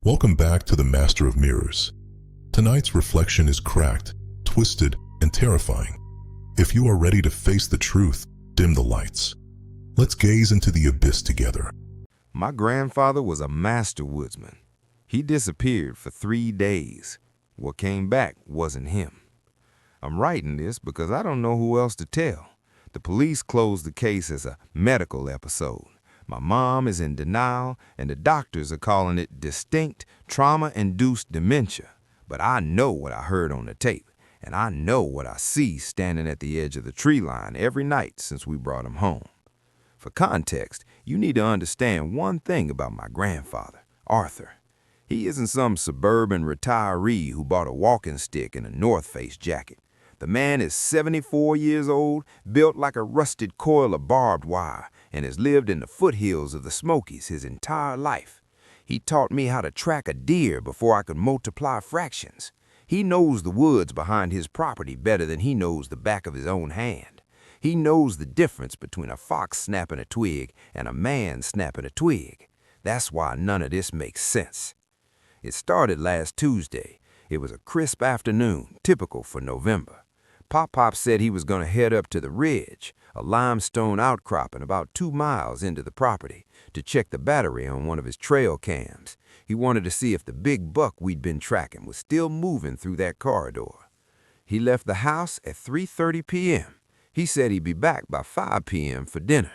Welcome back to the Master of Mirrors. Tonight's reflection is cracked, twisted, and terrifying. If you are ready to face the truth, dim the lights. Let's gaze into the abyss together. My grandfather was a master woodsman. He disappeared for 3 days. What came back wasn't him. I'm writing this because I don't know who else to tell. The police closed the case as a medical episode. My mom is in denial, and the doctors are calling it distinct trauma-induced dementia. But I know what I heard on the tape, and I know what I see standing at the edge of the tree line every night since we brought him home. For context, you need to understand one thing about my grandfather, Arthur. He isn't some suburban retiree who bought a walking stick and a North Face jacket. The man is 74 years old, built like a rusted coil of barbed wire, and has lived in the foothills of the Smokies his entire life. He taught me how to track a deer before I could multiply fractions. He knows the woods behind his property better than he knows the back of his own hand. He knows the difference between a fox snapping a twig and a man snapping a twig. That's why none of this makes sense. It started last Tuesday. It was a crisp afternoon, typical for November. Pop said he was going to head up to the ridge, a limestone outcropping about 2 miles into the property, to check the battery on one of his trail cams. He wanted to see if the big buck we'd been tracking was still moving through that corridor. He left the house at 3:30 p.m. He said he'd be back by 5 p.m. for dinner.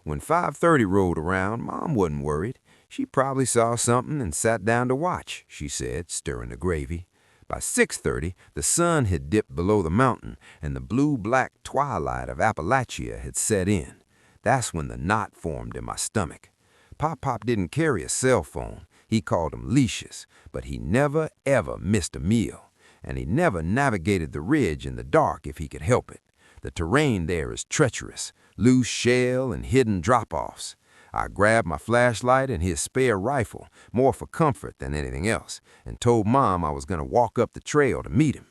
When 5:30 rolled around, Mom wasn't worried. She probably saw something and sat down to watch, she said, stirring the gravy. By 6:30, the sun had dipped below the mountain, and the blue-black twilight of Appalachia had set in. That's when the knot formed in my stomach. Pop didn't carry a cell phone. He called them leashes, but he never, ever missed a meal. And he never navigated the ridge in the dark if he could help it. The terrain there is treacherous, loose shale and hidden drop-offs. I grabbed my flashlight and his spare rifle, more for comfort than anything else, and told Mom I was going to walk up the trail to meet him.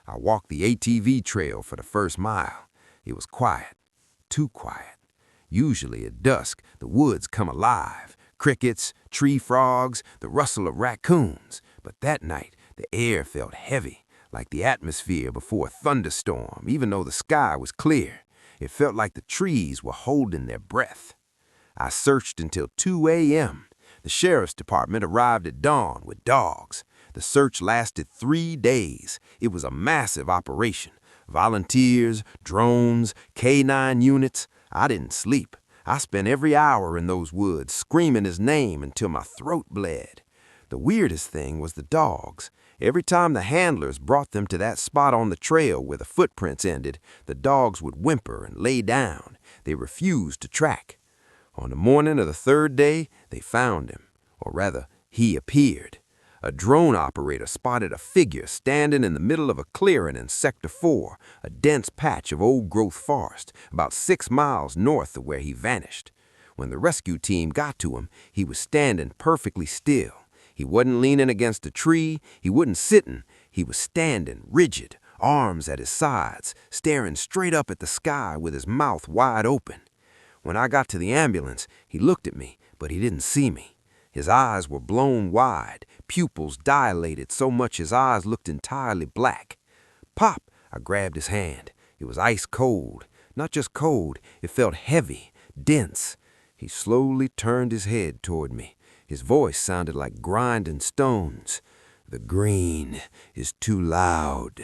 I walked the ATV trail for the first mile. It was quiet, too quiet. Usually at dusk, the woods come alive. Crickets, tree frogs, the rustle of raccoons. But that night, the air felt heavy, like the atmosphere before a thunderstorm, even though the sky was clear. It felt like the trees were holding their breath. I searched until 2 a.m. The sheriff's department arrived at dawn with dogs. The search lasted 3 days. It was a massive operation. Volunteers, drones, K-9 units. I didn't sleep. I spent every hour in those woods screaming his name until my throat bled. The weirdest thing was the dogs. Every time the handlers brought them to that spot on the trail where the footprints ended, the dogs would whimper and lay down. They refused to track. On the morning of the 3rd day, they found him, or rather, he appeared. A drone operator spotted a figure standing in the middle of a clearing in Sector 4, a dense patch of old-growth forest, about 6 miles north of where he vanished. When the rescue team got to him, he was standing perfectly still. He wasn't leaning against a tree, he wasn't sitting, he was standing, rigid, arms at his sides, staring straight up at the sky with his mouth wide open. When I got to the ambulance, he looked at me, but he didn't see me. His eyes were blown wide, pupils dilated so much his eyes looked entirely black. Pop, I grabbed his hand. It was ice cold. Not just cold, it felt heavy, dense. He slowly turned his head toward me. His voice sounded like grinding stones. "The green is too loud."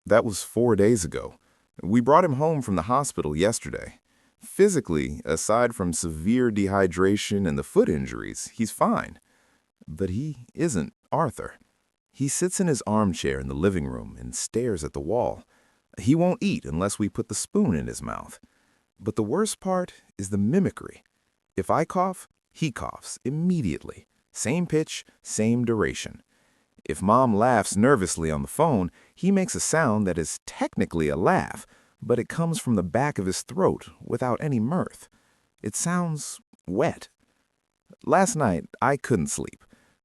That was 4 days ago. We brought him home from the hospital yesterday. Physically, aside from severe dehydration and the foot injuries, he's fine. But he isn't Arthur. He sits in his armchair in the living room and stares at the wall. He won't eat unless we put the spoon in his mouth. But the worst part is the mimicry. If I cough, he coughs immediately. Same pitch, same duration. If Mom laughs nervously on the phone, he makes a sound that is technically a laugh, but it comes from the back of his throat without any mirth. It sounds wet. Last night, I couldn't sleep.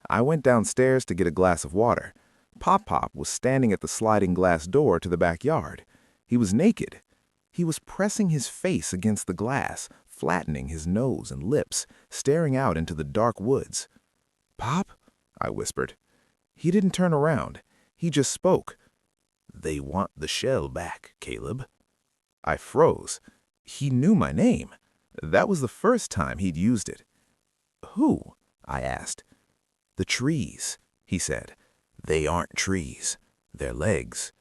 I went downstairs to get a glass of water. Pop was standing at the sliding glass door to the backyard. He was naked. He was pressing his face against the glass, flattening his nose and lips, staring out into the dark woods. "Pop?" I whispered. He didn't turn around. He just spoke. "They want the shell back, Caleb." I froze. He knew my name. That was the first time he'd used it. "Who?" I asked. "The trees," he said. "They aren't trees. They're legs."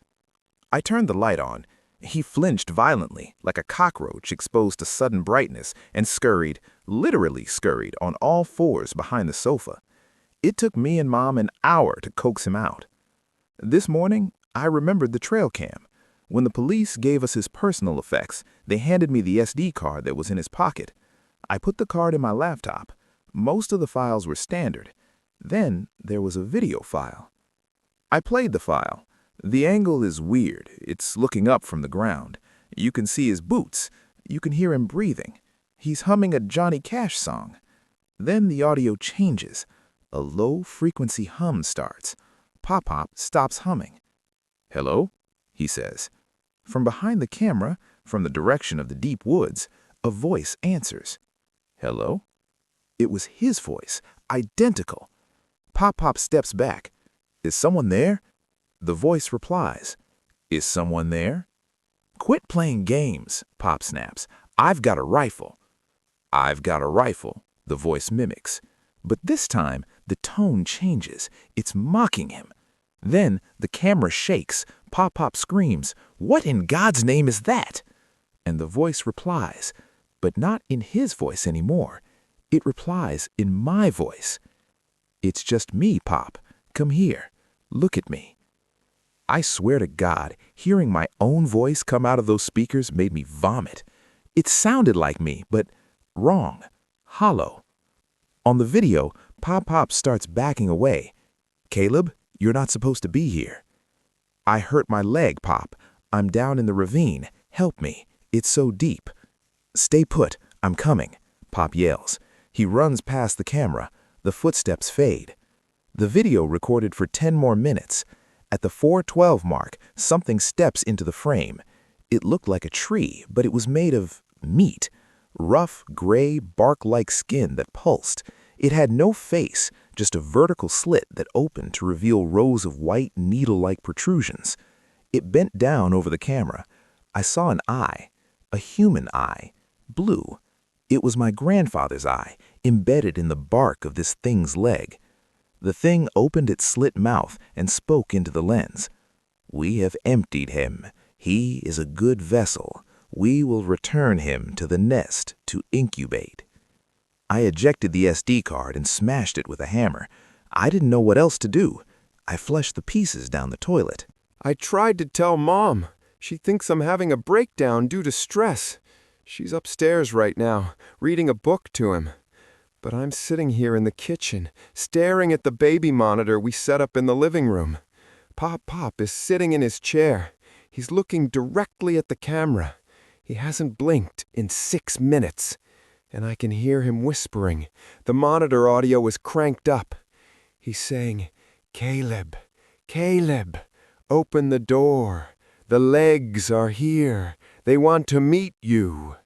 I turned the light on. He flinched violently, like a cockroach exposed to sudden brightness, and scurried, literally scurried, on all fours behind the sofa. It took me and Mom an hour to coax him out. This morning, I remembered the trail cam. When the police gave us his personal effects, they handed me the SD card that was in his pocket. I put the card in my laptop. Most of the files were standard. Then there was a video file. I played the file. The angle is weird. It's looking up from the ground. You can see his boots. You can hear him breathing. He's humming a Johnny Cash song. Then the audio changes. A low-frequency hum starts. Pop-Pop stops humming. "Hello?" he says. From behind the camera, from the direction of the deep woods, a voice answers. "Hello?" It was his voice, identical. Pop-Pop steps back. "Is someone there?" The voice replies. "Is someone there?" "Quit playing games," Pop snaps. "I've got a rifle." "I've got a rifle," the voice mimics. But this time, the tone changes. It's mocking him. Then the camera shakes. Pop-Pop screams, "What in God's name is that?" And the voice replies, but not in his voice anymore. It replies in my voice. "It's just me, Pop. Come here. Look at me." I swear to God, hearing my own voice come out of those speakers made me vomit. It sounded like me, but wrong, hollow. On the video, Pop-Pop starts backing away. "Caleb, you're not supposed to be here." "I hurt my leg, Pop. I'm down in the ravine. Help me. It's so deep." "Stay put. I'm coming," Pop yells. He runs past the camera. The footsteps fade. The video recorded for 10 more minutes. At the 4:12 mark, something steps into the frame. It looked like a tree, but it was made of meat. Rough, gray, bark-like skin that pulsed. It had no face, just a vertical slit that opened to reveal rows of white, needle-like protrusions. It bent down over the camera. I saw an eye, a human eye, blue. It was my grandfather's eye, embedded in the bark of this thing's leg. The thing opened its slit mouth and spoke into the lens. "We have emptied him. He is a good vessel. We will return him to the nest to incubate." I ejected the SD card and smashed it with a hammer. I didn't know what else to do. I flushed the pieces down the toilet. "I tried to tell Mom. She thinks I'm having a breakdown due to stress. She's upstairs right now, reading a book to him. But I'm sitting here in the kitchen, staring at the baby monitor we set up in the living room. Pop is sitting in his chair. He's looking directly at the camera. He hasn't blinked in 6 minutes. And I can hear him whispering. The monitor audio is cranked up. He's saying, "Caleb, Caleb, open the door. The legs are here. They want to meet you."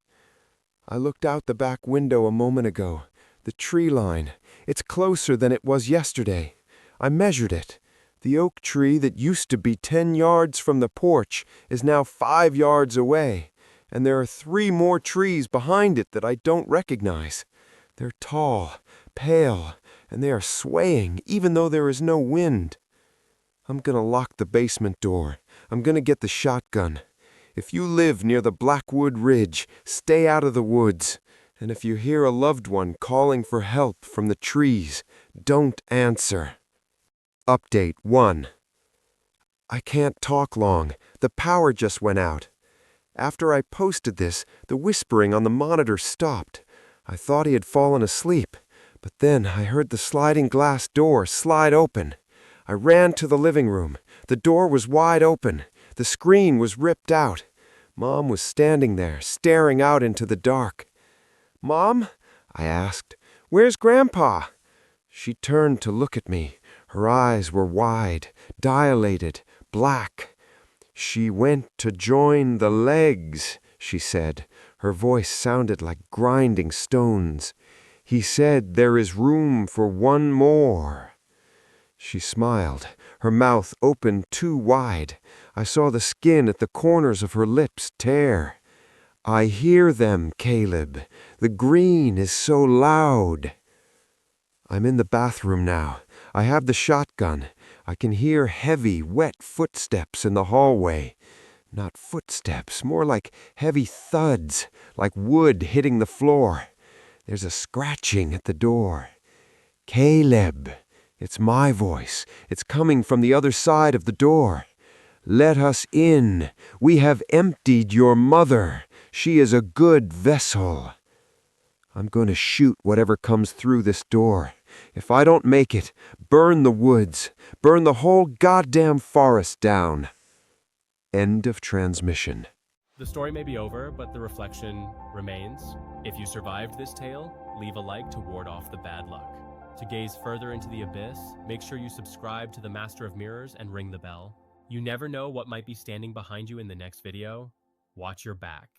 I looked out the back window a moment ago. The tree line. It's closer than it was yesterday. I measured it. The oak tree that used to be 10 yards from the porch is now 5 yards away. And there are 3 more trees behind it that I don't recognize. They're tall, pale, and they are swaying even though there is no wind. I'm gonna lock the basement door. I'm gonna get the shotgun. If you live near the Blackwood Ridge, stay out of the woods. And if you hear a loved one calling for help from the trees, don't answer. Update 1. I can't talk long. The power just went out. After I posted this, the whispering on the monitor stopped. I thought he had fallen asleep, but then I heard the sliding glass door slide open. I ran to the living room. The door was wide open. The screen was ripped out. Mom was standing there, staring out into the dark. "Mom?" I asked. "Where's Grandpa?" She turned to look at me. Her eyes were wide, dilated, black. "She went to join the legs," she said. Her voice sounded like grinding stones. "He said there is room for one more." She smiled, her mouth opened too wide. I saw the skin at the corners of her lips tear. I hear them, Caleb. The green is so loud. I'm in the bathroom now. I have the shotgun. I can hear heavy, wet footsteps in the hallway. Not footsteps, more like heavy thuds, like wood hitting the floor. There's a scratching at the door. Caleb. It's my voice. It's coming from the other side of the door. Let us in. We have emptied your mother. She is a good vessel. I'm going to shoot whatever comes through this door. If I don't make it, burn the woods. Burn the whole goddamn forest down. End of transmission. The story may be over, but the reflection remains. If you survived this tale, leave a like to ward off the bad luck. To gaze further into the abyss, make sure you subscribe to the Master of Mirrors and ring the bell. You never know what might be standing behind you in the next video. Watch your back.